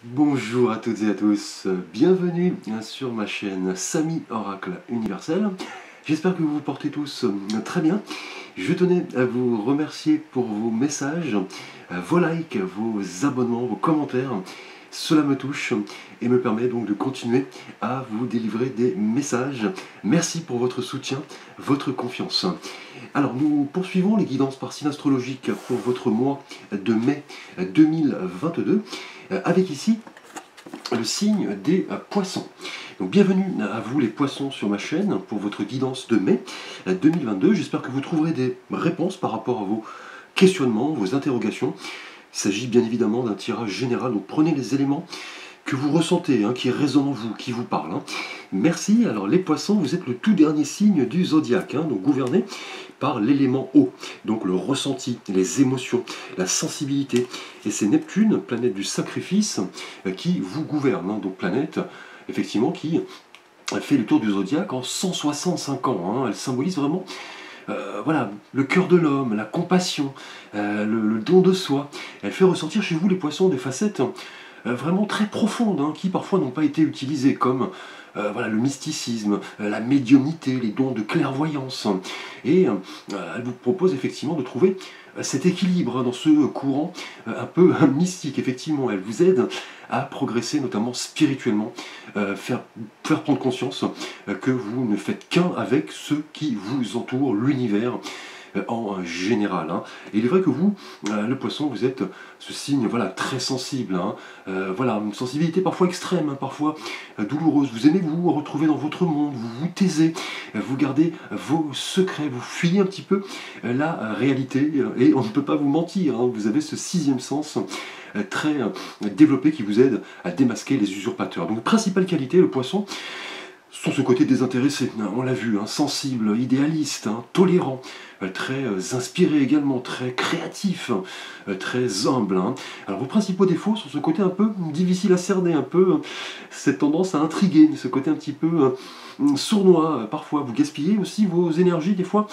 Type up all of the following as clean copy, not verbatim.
Bonjour à toutes et à tous, bienvenue sur ma chaîne Samy Oracle Universel. J'espère que vous vous portez tous très bien. Je tenais à vous remercier pour vos messages, vos likes, vos abonnements, vos commentaires. Cela me touche et me permet donc de continuer à vous délivrer des messages. Merci pour votre soutien, votre confiance. Alors nous poursuivons les guidances par signe astrologique pour votre mois de mai 2022 avec ici le signe des poissons. Donc bienvenue à vous les poissons sur ma chaîne pour votre guidance de mai 2022. J'espère que vous trouverez des réponses par rapport à vos questionnements, vos interrogations. Il s'agit bien évidemment d'un tirage général, donc prenez les éléments que vous ressentez, qui résonnent en vous, qui vous parlent. Merci. Alors les poissons, vous êtes le tout dernier signe du zodiaque, donc gouverné par l'élément eau, donc le ressenti, les émotions, la sensibilité. Et c'est Neptune, planète du sacrifice, qui vous gouverne. Donc planète, effectivement, qui fait le tour du zodiaque en 165 ans. Elle symbolise vraiment voilà, le cœur de l'homme, la compassion, le don de soi. Elle fait ressortir chez vous les poissons des facettes vraiment très profondes, qui parfois n'ont pas été utilisées, comme voilà, le mysticisme, la médiumnité, les dons de clairvoyance. Et elle vous propose effectivement de trouver cet équilibre dans ce courant un peu mystique. Effectivement, elle vous aide à progresser, notamment spirituellement, faire prendre conscience que vous ne faites qu'un avec ceux qui vous entourent, l'univers en général. Et il est vrai que vous, le poisson, vous êtes ce signe voilà, très sensible, voilà, une sensibilité parfois extrême, parfois douloureuse. Vous aimez vous retrouver dans votre monde, vous vous taisez, vous gardez vos secrets, vous fuyez un petit peu la réalité, et on ne peut pas vous mentir, vous avez ce sixième sens très développé qui vous aide à démasquer les usurpateurs. Donc principale qualité, le poisson, sont ce côté désintéressé, on l'a vu, sensible, idéaliste, tolérant, très inspiré également, très créatif, très humble. Alors vos principaux défauts sont ce côté un peu difficile à cerner, un peu cette tendance à intriguer, ce côté un petit peu sournois, parfois vous gaspillez aussi vos énergies des fois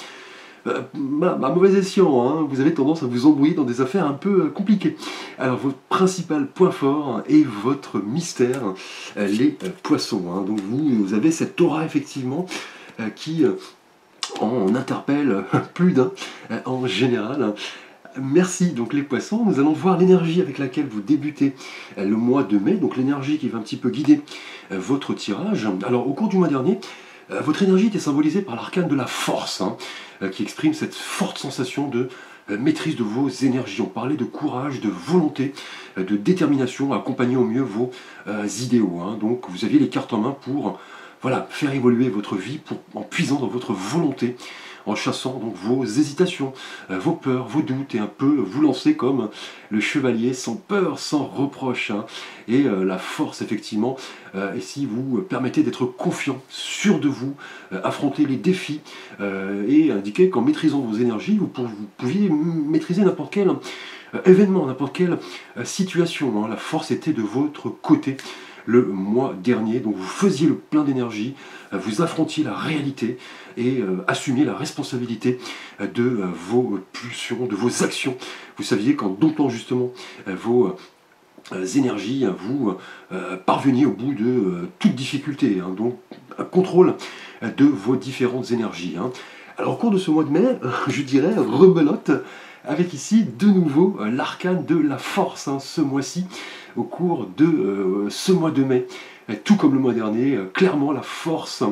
à mauvais escient, vous avez tendance à vous embrouiller dans des affaires un peu compliquées. Alors votre principal point fort est votre mystère, les poissons. Donc vous avez cette aura effectivement qui en interpelle plus d'un en général. Merci donc les poissons, nous allons voir l'énergie avec laquelle vous débutez le mois de mai, donc l'énergie qui va un petit peu guider votre tirage. Alors au cours du mois dernier, votre énergie était symbolisée par l'arcane de la force, qui exprime cette forte sensation de maîtrise de vos énergies. On parlait de courage, de volonté, de détermination à accompagner au mieux vos idéaux. Donc vous aviez les cartes en main pour voilà, faire évoluer votre vie en puisant dans votre volonté, en chassant donc vos hésitations, vos peurs, vos doutes, et un peu vous lancer comme le chevalier sans peur, sans reproche. Et la force, effectivement, et si vous permettez d'être confiant, sûr de vous, affronter les défis, et indiquer qu'en maîtrisant vos énergies, vous pouviez maîtriser n'importe quel événement, n'importe quelle situation. La force était de votre côté le mois dernier, donc vous faisiez le plein d'énergie, vous affrontiez la réalité et assumiez la responsabilité de vos pulsions, de vos actions. Vous saviez qu'en domptant justement vos énergies, vous parveniez au bout de toute difficulté, donc un contrôle de vos différentes énergies. Alors au cours de ce mois de mai, je dirais rebelote, avec ici de nouveau l'arcane de la force, ce mois-ci, au cours de ce mois de mai, tout comme le mois dernier, clairement la force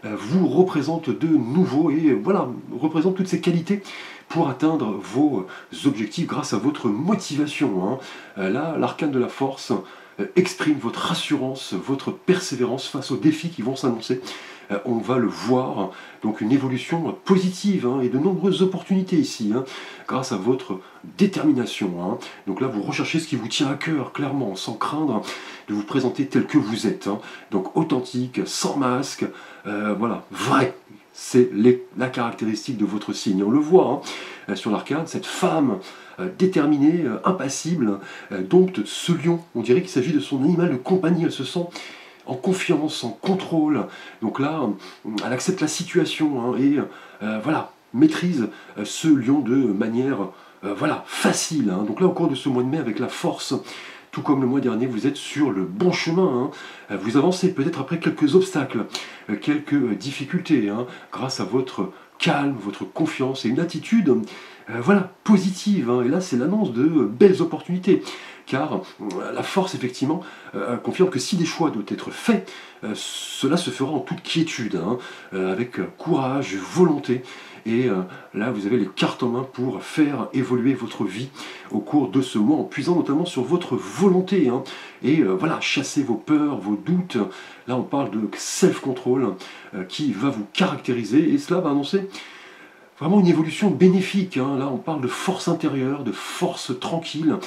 vous représente de nouveau et voilà, représente toutes ces qualités pour atteindre vos objectifs grâce à votre motivation. Là, l'arcane de la force exprime votre assurance, votre persévérance face aux défis qui vont s'annoncer. On va le voir, donc une évolution positive et de nombreuses opportunités ici, grâce à votre détermination. Donc là, vous recherchez ce qui vous tient à cœur, clairement, sans craindre de vous présenter tel que vous êtes. Donc authentique, sans masque, voilà, vrai. C'est la caractéristique de votre signe. On le voit sur l'arcane, cette femme déterminée, impassible, dompte ce lion. On dirait qu'il s'agit de son animal de compagnie. Elle se sent en confiance, en contrôle. Donc là, elle accepte la situation et voilà, maîtrise ce lion de manière voilà, facile. Donc là, au cours de ce mois de mai, avec la force tout comme le mois dernier, vous êtes sur le bon chemin. Vous avancez peut-être après quelques obstacles, quelques difficultés, grâce à votre calme, votre confiance et une attitude voilà, positive. Et là, c'est l'annonce de belles opportunités. Car la force, effectivement, confirme que si des choix doivent être faits, cela se fera en toute quiétude, avec courage, volonté. Et là, vous avez les cartes en main pour faire évoluer votre vie au cours de ce mois, en puisant notamment sur votre volonté. Et voilà, chasser vos peurs, vos doutes. Là, on parle de self-control qui va vous caractériser, et cela va annoncer vraiment une évolution bénéfique. Là, on parle de force intérieure, de force tranquille,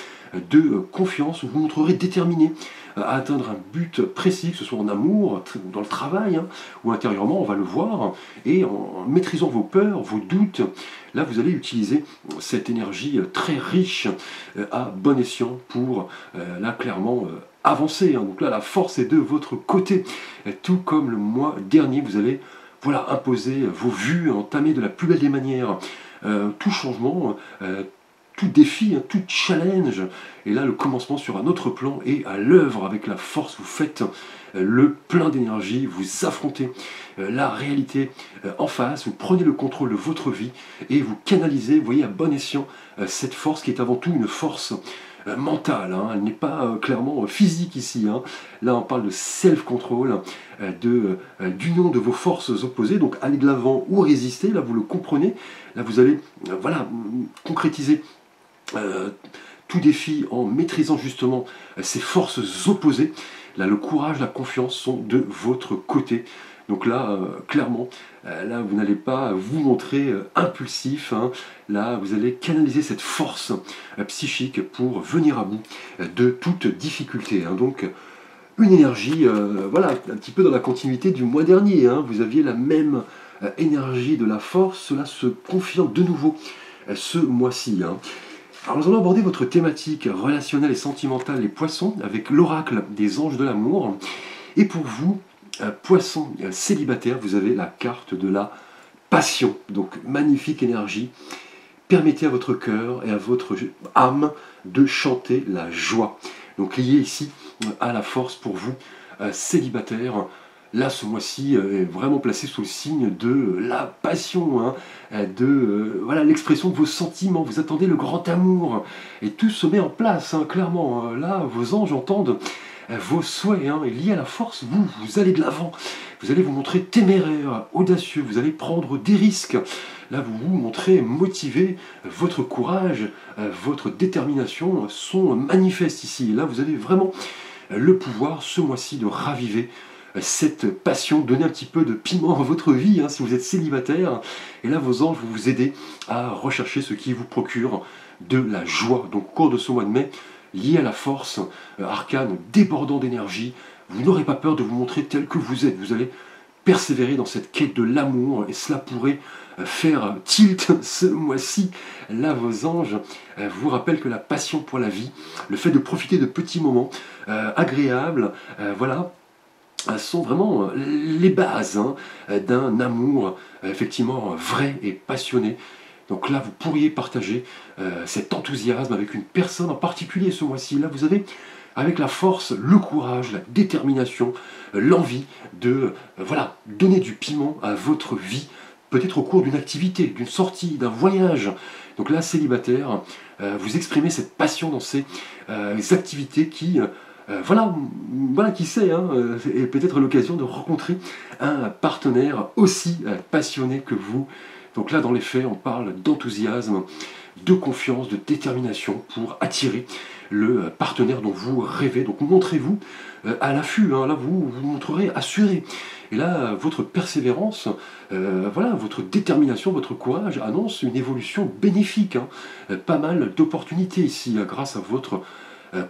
de confiance. Vous vous montrerez déterminé à atteindre un but précis, que ce soit en amour, dans le travail, ou intérieurement, on va le voir. Et en maîtrisant vos peurs, vos doutes, là, vous allez utiliser cette énergie très riche à bon escient pour, là, clairement, avancer. Donc là, la force est de votre côté. Tout comme le mois dernier, vous allez voilà, imposer vos vues, entamer de la plus belle des manières, tout changement, tout défi, tout challenge. Et là, le commencement sur un autre plan est à l'œuvre avec la force. Vous faites le plein d'énergie, vous affrontez la réalité en face, vous prenez le contrôle de votre vie et vous canalisez, vous voyez, à bon escient cette force qui est avant tout une force mentale, elle n'est pas clairement physique ici. Là, on parle de self-control, d'union de vos forces opposées, donc aller de l'avant ou résister, là vous le comprenez, là vous allez voilà, concrétiser tout défi en maîtrisant justement ces forces opposées. Là, le courage, la confiance sont de votre côté. Donc là, clairement, là, vous n'allez pas vous montrer impulsif. Là, vous allez canaliser cette force psychique pour venir à bout de toute difficulté. Donc, une énergie, voilà, un petit peu dans la continuité du mois dernier. Vous aviez la même énergie de la force. Cela se confirme de nouveau ce mois-ci. Alors, nous allons aborder votre thématique relationnelle et sentimentale, les poissons, avec l'oracle des anges de l'amour. Et pour vous, poisson célibataire, vous avez la carte de la passion. Donc, magnifique énergie. Permettez à votre cœur et à votre âme de chanter la joie. Donc, lié ici à la force pour vous, célibataire. Là, ce mois-ci est vraiment placé sous le signe de la passion, de voilà, l'expression de vos sentiments. Vous attendez le grand amour. Et tout se met en place, clairement. Là, vos anges entendent vos souhaits, et liés à la force, vous allez de l'avant. Vous allez vous montrer téméraire, audacieux, vous allez prendre des risques. Là, vous vous montrez motivé, votre courage, votre détermination sont manifestes ici. Et là, vous avez vraiment le pouvoir, ce mois-ci, de raviver cette passion, donner un petit peu de piment à votre vie, si vous êtes célibataire. Et là, vos anges vont vous aider à rechercher ce qui vous procure de la joie. Donc, au cours de ce mois de mai, lié à la force, arcane débordant d'énergie, vous n'aurez pas peur de vous montrer tel que vous êtes. Vous allez persévérer dans cette quête de l'amour et cela pourrait faire tilt ce mois-ci. Là, vos anges vous rappellent que la passion pour la vie, le fait de profiter de petits moments agréables, voilà, sont vraiment les bases d'un amour effectivement vrai et passionné. Donc là, vous pourriez partager cet enthousiasme avec une personne en particulier ce mois-ci. Là, vous avez, avec la force, le courage, la détermination, l'envie de voilà, donner du piment à votre vie, peut-être au cours d'une activité, d'une sortie, d'un voyage. Donc là, célibataire, vous exprimez cette passion dans ces activités qui... voilà, qui sait, et peut-être l'occasion de rencontrer un partenaire aussi passionné que vous. Donc là, dans les faits, on parle d'enthousiasme, de confiance, de détermination pour attirer le partenaire dont vous rêvez. Donc montrez-vous à l'affût, là vous vous montrerez assuré. Et là, votre persévérance, voilà, votre détermination, votre courage annonce une évolution bénéfique. Pas mal d'opportunités ici, grâce à votre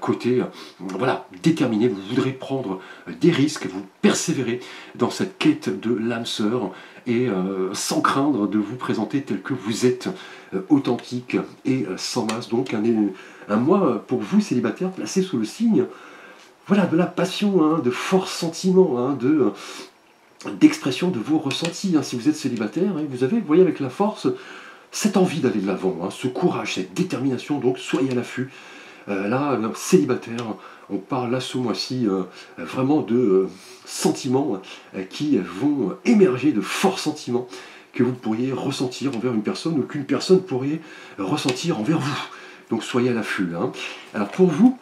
côté, voilà, déterminé, vous voudrez prendre des risques, vous persévérez dans cette quête de l'âme sœur et sans craindre de vous présenter tel que vous êtes, authentique et sans masse. Donc un mois pour vous, célibataire, placé sous le signe, voilà, de la passion, de forts sentiments, d'expression de vos ressentis. Si vous êtes célibataire, vous avez, vous voyez, avec la force, cette envie d'aller de l'avant, ce courage, cette détermination, donc soyez à l'affût. là, célibataire, on parle là ce mois-ci vraiment de sentiments qui vont émerger, de forts sentiments que vous pourriez ressentir envers une personne ou qu'une personne pourrait ressentir envers vous. Donc soyez à l'affût. Hein. Alors pour vous,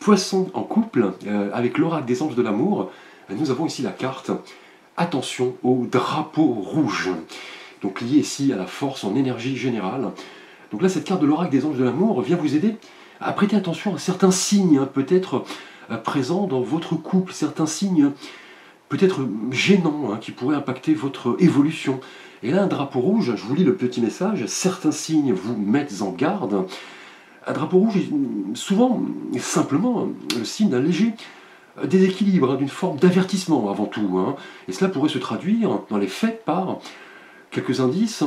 poisson en couple, avec l'oracle des anges de l'amour, nous avons ici la carte « Attention au drapeau rouge ». Donc lié ici à la force en énergie générale. Donc là, cette carte de l'oracle des anges de l'amour vient vous aider à prêter attention à certains signes, hein, peut-être présents dans votre couple, certains signes peut-être gênants, hein, qui pourraient impacter votre évolution. Et là, un drapeau rouge, je vous lis le petit message, certains signes vous mettent en garde. Un drapeau rouge est souvent, simplement, le signe d'un léger déséquilibre, hein, d'une forme d'avertissement avant tout. Hein. Et cela pourrait se traduire dans les faits par quelques indices,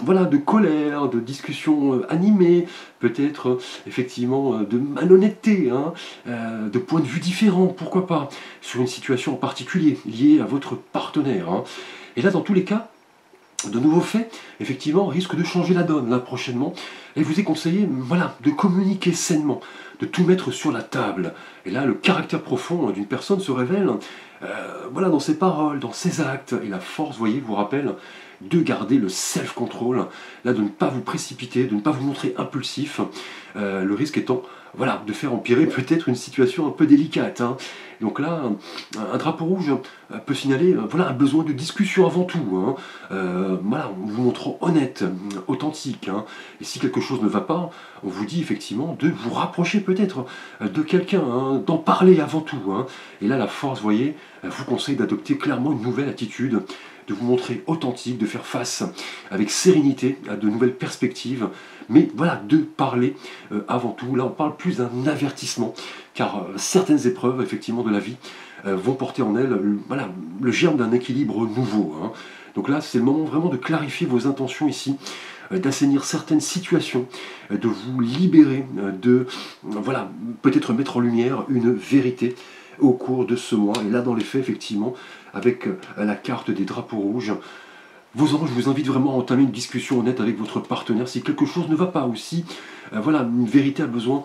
voilà, de colère, de discussions animées, peut-être effectivement de malhonnêteté, hein, de points de vue différents, pourquoi pas, sur une situation en particulier liée à votre partenaire. Hein. Et là, dans tous les cas, de nouveaux faits, effectivement, risquent de changer la donne là prochainement. Et vous est conseillé, voilà, de communiquer sainement, de tout mettre sur la table. Et là, le caractère profond d'une personne se révèle, voilà, dans ses paroles, dans ses actes. Et la force, voyez, vous rappelle de garder le self-control, là, de ne pas vous précipiter, de ne pas vous montrer impulsif. Le risque étant, voilà, de faire empirer peut-être une situation un peu délicate. Hein. Donc là, un drapeau rouge peut signaler voilà, un besoin de discussion avant tout. Hein. Voilà, en vous montrant honnête, authentique. Hein. Et si quelque chose ne va pas, on vous dit effectivement de vous rapprocher peut-être de quelqu'un, hein, d'en parler avant tout. Hein. Et là, la force, vous voyez, vous conseille d'adopter clairement une nouvelle attitude, de vous montrer authentique, de faire face avec sérénité à de nouvelles perspectives, mais voilà, de parler avant tout. Là, on parle plus d'un avertissement, car certaines épreuves, effectivement, de la vie vont porter en elles voilà, le germe d'un équilibre nouveau. Hein. Donc là, c'est le moment vraiment de clarifier vos intentions ici, d'assainir certaines situations, de vous libérer, de voilà, peut-être mettre en lumière une vérité au cours de ce mois. Et là, dans les faits, effectivement, avec la carte des drapeaux rouges, vos anges vous invitent vraiment à entamer une discussion honnête avec votre partenaire si quelque chose ne va pas, ou si voilà, une vérité a besoin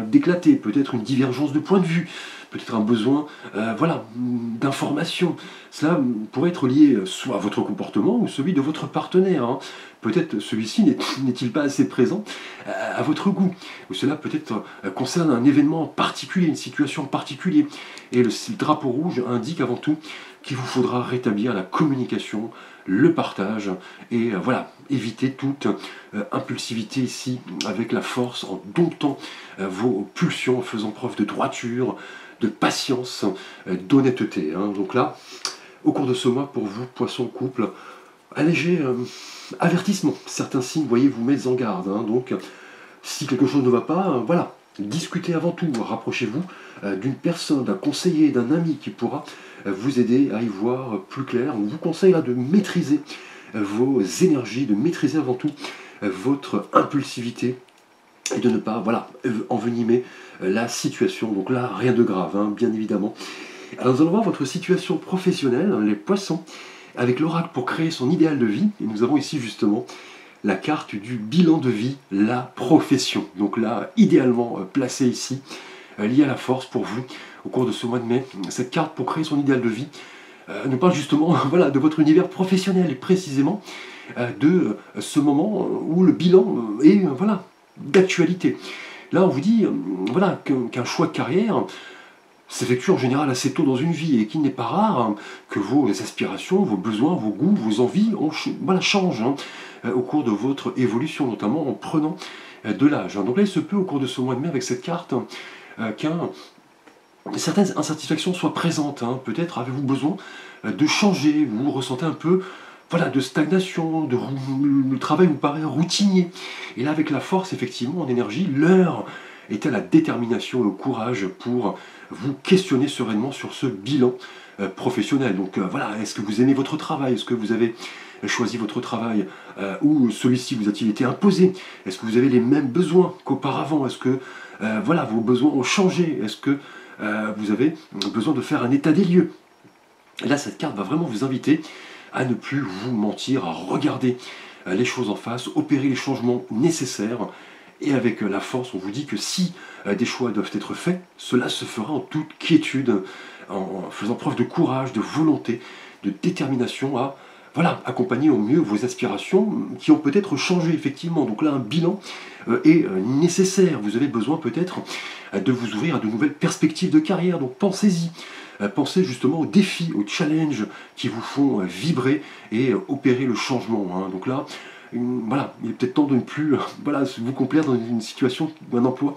d'éclater, peut-être une divergence de point de vue, peut-être un besoin voilà, d'information. Cela pourrait être lié soit à votre comportement ou celui de votre partenaire. Hein. Peut-être celui-ci n'est-il pas assez présent à votre goût, ou cela peut-être concerne un événement particulier, une situation particulière. Et le drapeau rouge indique avant tout qu'il vous faudra rétablir la communication, le partage, et voilà, éviter toute impulsivité ici, avec la force, en domptant vos pulsions, en faisant preuve de droiture, de patience, d'honnêteté. Hein. Donc là, au cours de ce mois, pour vous, poisson couple, un léger avertissement. Certains signes, voyez, vous mettent en garde. Hein. Donc, si quelque chose ne va pas, voilà, discutez avant tout, rapprochez-vous d'une personne, d'un conseiller, d'un ami qui pourra vous aider à y voir plus clair. On vous conseille là de maîtriser vos énergies, de maîtriser avant tout votre impulsivité et de ne pas voilà, envenimer la situation. Donc là, rien de grave, hein, bien évidemment. Alors nous allons voir votre situation professionnelle, les poissons, avec l'oracle pour créer son idéal de vie. Et nous avons ici justement la carte du bilan de vie, la profession. Donc là, idéalement placée ici, liée à la force pour vous au cours de ce mois de mai. Cette carte pour créer son idéal de vie nous parle justement voilà, de votre univers professionnel et précisément de ce moment où le bilan est voilà, d'actualité. Là, on vous dit voilà, qu'un choix de carrière s'effectue en général assez tôt dans une vie et qu'il n'est pas rare hein, que vos aspirations, vos besoins, vos goûts, vos envies voilà, changent hein, au cours de votre évolution, notamment en prenant de l'âge. Donc là, il se peut au cours de ce mois de mai avec cette carte certaines insatisfactions soient présentes. Hein. Peut-être avez-vous besoin de changer, vous ressentez un peu voilà, de stagnation, le travail vous paraît routinier. Et là, avec la force, effectivement, en énergie, l'heure est à la détermination et au courage pour vous questionner sereinement sur ce bilan professionnel. Donc voilà, est-ce que vous aimez votre travail? Est-ce que vous avez choisi votre travail ou celui-ci vous a-t-il été imposé? Est-ce que vous avez les mêmes besoins qu'auparavant? Est-ce que voilà, vos besoins ont changé? Est-ce que vous avez besoin de faire un état des lieux? Et là, cette carte va vraiment vous inviter à ne plus vous mentir, à regarder les choses en face, opérer les changements nécessaires Et avec la force, on vous dit que si des choix doivent être faits, cela se fera en toute quiétude, en faisant preuve de courage, de volonté, de détermination à voilà, accompagner au mieux vos aspirations qui ont peut-être changé effectivement. Donc là, un bilan est nécessaire. Vous avez besoin peut-être de vous ouvrir à de nouvelles perspectives de carrière. Donc pensez-y. Pensez justement aux défis, aux challenges qui vous font vibrer et opérer le changement. Hein. Donc là, voilà, il est peut-être temps de ne plus voilà, vous complaire dans une situation, un emploi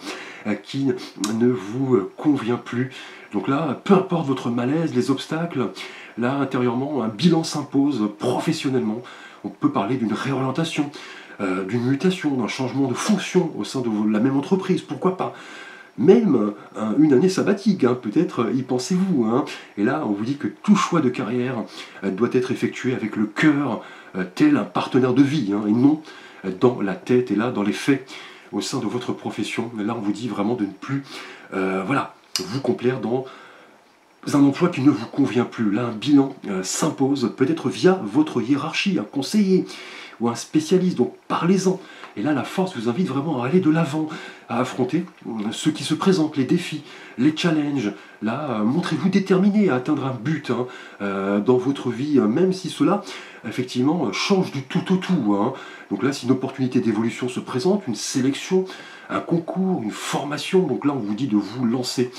qui ne vous convient plus. Donc là, peu importe votre malaise, les obstacles, là, intérieurement, un bilan s'impose professionnellement. On peut parler d'une réorientation, d'une mutation, d'un changement de fonction au sein de la même entreprise, pourquoi pas. Même une année sabbatique, hein, peut-être y pensez-vous. Hein. Et là, on vous dit que tout choix de carrière doit être effectué avec le cœur, tel un partenaire de vie, hein, et non dans la tête et là, dans les faits, au sein de votre profession. Là, on vous dit vraiment de ne plus voilà, vous complaire dans un emploi qui ne vous convient plus. Là, un bilan s'impose, peut-être via votre hiérarchie, un conseiller ou un spécialiste, donc parlez-en. Et là, la force vous invite vraiment à aller de l'avant, à affronter ce qui se présente, les défis, les challenges. Là, montrez-vous déterminé à atteindre un but hein, dans votre vie, même si cela, effectivement, change du tout au tout. Hein. Donc là, si une opportunité d'évolution se présente, une sélection, un concours, une formation, donc là, on vous dit de vous lancer,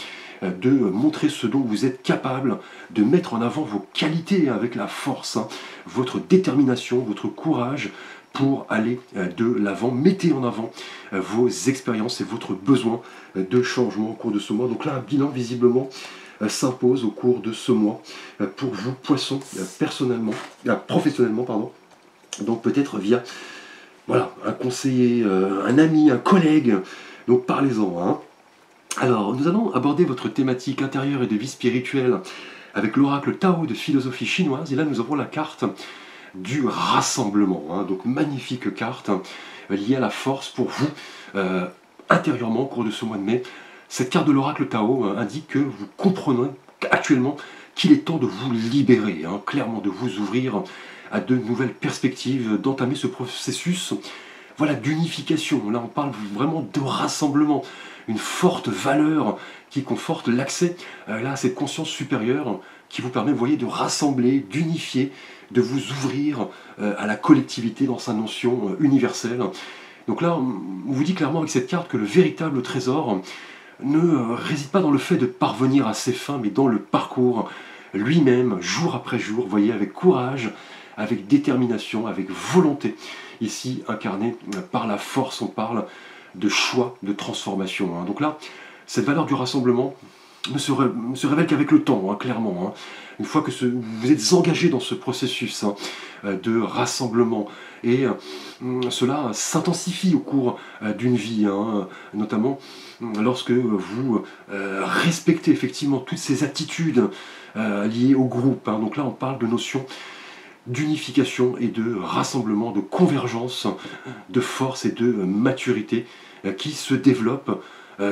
de montrer ce dont vous êtes capable, de mettre en avant vos qualités avec la force, hein, votre détermination, votre courage pour aller de l'avant. Mettez en avant vos expériences et votre besoin de changement au cours de ce mois. Donc là, un bilan visiblement s'impose au cours de ce mois pour vous, poissons, professionnellement, pardon. Donc peut-être via voilà, un conseiller, un ami, un collègue. Donc parlez-en. Hein. Alors, nous allons aborder votre thématique intérieure et de vie spirituelle avec l'oracle Tao de philosophie chinoise. Et là, nous avons la carte du rassemblement. Hein, donc, magnifique carte liée à la force pour vous, intérieurement, au cours de ce mois de mai. Cette carte de l'oracle Tao indique que vous comprenez actuellement qu'il est temps de vous libérer, hein, clairement de vous ouvrir à de nouvelles perspectives, d'entamer ce processus voilà, d'unification. Là, on parle vraiment de rassemblement, une forte valeur qui conforte l'accès à cette conscience supérieure qui vous permet, vous voyez, de rassembler, d'unifier, de vous ouvrir à la collectivité dans sa notion universelle. Donc là, on vous dit clairement avec cette carte que le véritable trésor ne réside pas dans le fait de parvenir à ses fins, mais dans le parcours lui-même, jour après jour, vous voyez, avec courage, avec détermination, avec volonté. Ici, incarné par la force, on parle de choix, de transformation. Hein. Donc là, cette valeur du rassemblement ne se révèle qu'avec le temps, hein, clairement. Hein. Une fois que vous êtes engagé dans ce processus hein, de rassemblement, et cela s'intensifie au cours d'une vie, hein, notamment lorsque vous respectez effectivement toutes ces attitudes liées au groupe. Hein. Donc là, on parle de notions d'unification et de rassemblement, de convergence, de force et de maturité qui se développent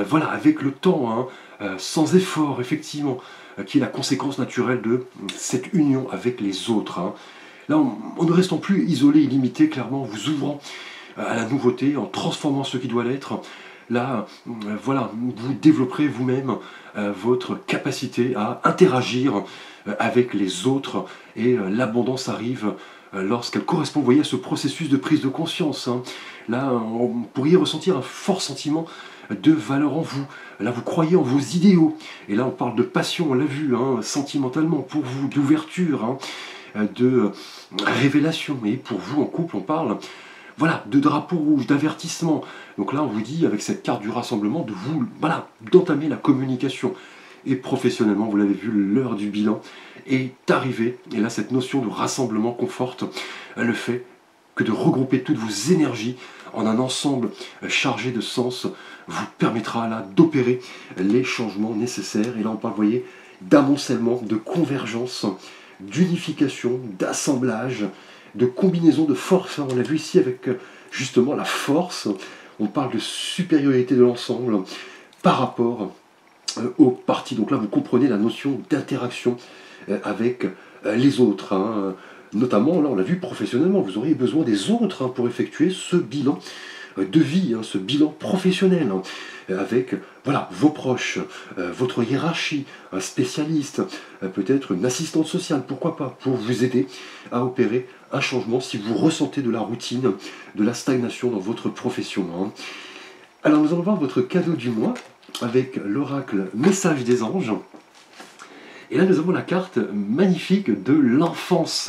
voilà, avec le temps, hein, sans effort, effectivement, qui est la conséquence naturelle de cette union avec les autres. Hein. Là, en ne restant plus isolé et limité, clairement, vous ouvrant à la nouveauté, en transformant ce qui doit l'être. Là, voilà, vous développerez vous-même votre capacité à interagir avec les autres et l'abondance arrive lorsqu'elle correspond, vous voyez, à ce processus de prise de conscience. Hein. Là, on pourrait ressentir un fort sentiment de valeur en vous. Là, vous croyez en vos idéaux. Et là, on parle de passion, on l'a vu, hein, sentimentalement, pour vous, d'ouverture, hein, de révélation. Et pour vous, en couple, on parle voilà, de drapeau rouge, d'avertissement. Donc là, on vous dit, avec cette carte du rassemblement, de vous, voilà, d'entamer la communication. Et professionnellement, vous l'avez vu, l'heure du bilan est arrivée. Et là, cette notion de rassemblement conforte le fait que de regrouper toutes vos énergies en un ensemble chargé de sens vous permettra là d'opérer les changements nécessaires. Et là, on parle, vous voyez, d'amoncellement, de convergence, d'unification, d'assemblage, de combinaison de force. On l'a vu ici avec justement la force. On parle de supériorité de l'ensemble par rapport aux parties. Donc là, vous comprenez la notion d'interaction avec les autres. Hein. Notamment, là, on l'a vu professionnellement, vous auriez besoin des autres hein, pour effectuer ce bilan de vie, hein, ce bilan professionnel, hein, avec voilà, vos proches, votre hiérarchie, un spécialiste, peut-être une assistante sociale, pourquoi pas, pour vous aider à opérer un changement si vous ressentez de la routine, de la stagnation dans votre profession, hein. Alors nous allons voir votre cadeau du mois avec l'oracle Message des anges. Et là nous avons la carte magnifique de l'enfance.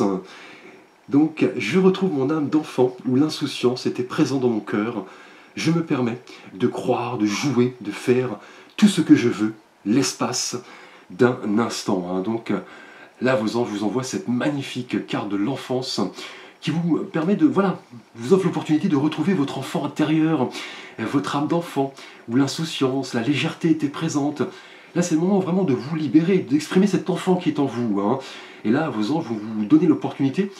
Donc je retrouve mon âme d'enfant où l'insouciance était présente dans mon cœur. Je me permets de croire, de jouer, de faire tout ce que je veux, l'espace d'un instant, hein. Donc là vos anges vous envoient cette magnifique carte de l'enfance qui vous permet de, voilà, vous offre l'opportunité de retrouver votre enfant intérieur, votre âme d'enfant, où l'insouciance, la légèreté était présente. Là, c'est le moment vraiment de vous libérer, d'exprimer cet enfant qui est en vous, hein. Et là, vos anges vont vous donner l'opportunité,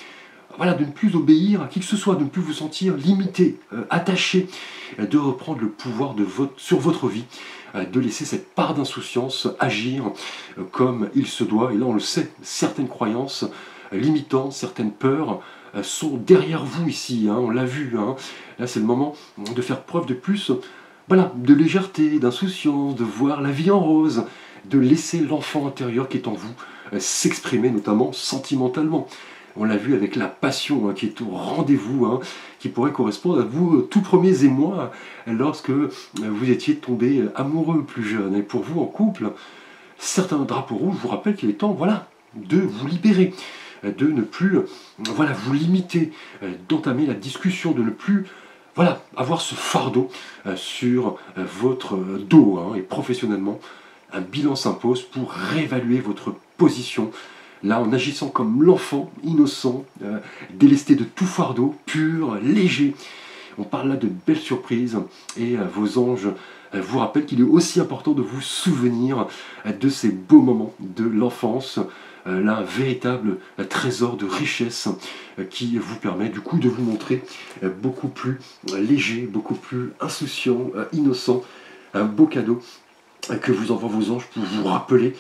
voilà, de ne plus obéir à qui que ce soit, de ne plus vous sentir limité, attaché, de reprendre le pouvoir sur votre vie, de laisser cette part d'insouciance agir comme il se doit. Et là, on le sait, certaines croyances limitantes, certaines peurs sont derrière vous ici, hein, on l'a vu, hein. Là, c'est le moment de faire preuve de plus, voilà, de légèreté, d'insouciance, de voir la vie en rose, de laisser l'enfant intérieur qui est en vous s'exprimer, notamment sentimentalement. On l'a vu avec la passion, hein, qui est au rendez-vous, hein, qui pourrait correspondre à vous tout premiers émois lorsque vous étiez tombé amoureux plus jeune. Et pour vous en couple, certains drapeaux rouges vous rappellent qu'il est temps, voilà, de vous libérer, de ne plus, voilà, vous limiter, d'entamer la discussion, de ne plus, voilà, avoir ce fardeau sur votre dos, hein. Et professionnellement, un bilan s'impose pour réévaluer votre position. Là, en agissant comme l'enfant innocent, délesté de tout fardeau, pur, léger. On parle là de belles surprises et vos anges vous rappellent qu'il est aussi important de vous souvenir de ces beaux moments de l'enfance. Là, un véritable trésor de richesse qui vous permet du coup de vous montrer beaucoup plus léger, beaucoup plus insouciant, innocent. Un beau cadeau que vous envoient vos anges pour vous rappeler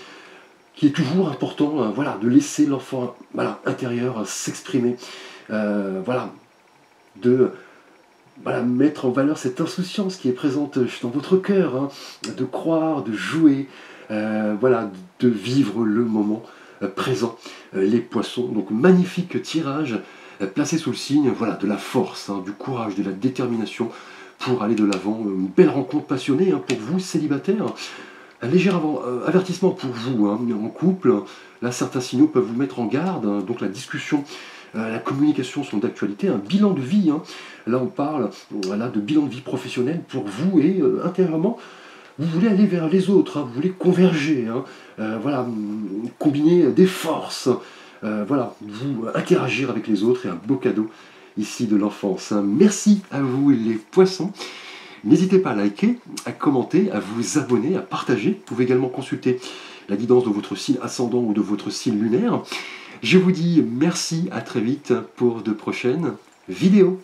qu'il est toujours important, voilà, de laisser l'enfant, voilà, intérieur s'exprimer, voilà, de, voilà, mettre en valeur cette insouciance qui est présente dans votre cœur, hein, de croire, de jouer, voilà, de vivre le moment présent. Les poissons, donc magnifique tirage placé sous le signe, voilà, de la force, hein, du courage, de la détermination pour aller de l'avant. Une belle rencontre passionnée, hein, pour vous célibataires. Un léger avertissement pour vous, hein, en couple. Là, certains signaux peuvent vous mettre en garde, hein. Donc la discussion, la communication sont d'actualité. Un bilan de vie, hein. Là, on parle, voilà, de bilan de vie professionnel pour vous et intérieurement. Vous voulez aller vers les autres, hein, vous voulez converger, hein, voilà, combiner des forces, voilà, vous interagir avec les autres, et un beau cadeau ici de l'enfance, hein. Merci à vous les poissons. N'hésitez pas à liker, à commenter, à vous abonner, à partager. Vous pouvez également consulter la guidance de votre signe ascendant ou de votre signe lunaire. Je vous dis merci, à très vite pour de prochaines vidéos.